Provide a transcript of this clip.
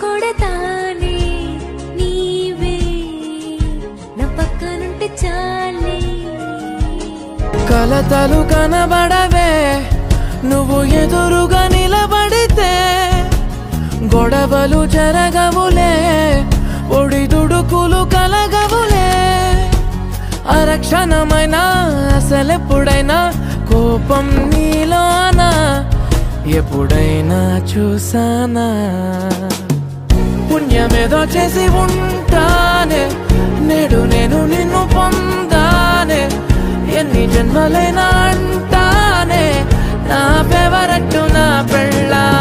కొడతానే నీవే నా పక్కనుంటే చాలే కలతలు కనబడవే నువ్వు ఎదురుగా నిలబడితే గొడవలు జరగవులే ఒడిదుడుకులు కలగవులే అరక్షణమైనా అసలెప్పుడైనా కోపం నీలోనా ఎప్పుడైనా చూసానా పుణ్యమేదో చేసి ఉంటానే నేడు నేను నిన్ను పొందానే ఎన్ని జన్మలైనా అంటానే నా ఫేవరెట్ నా పెళ్ళా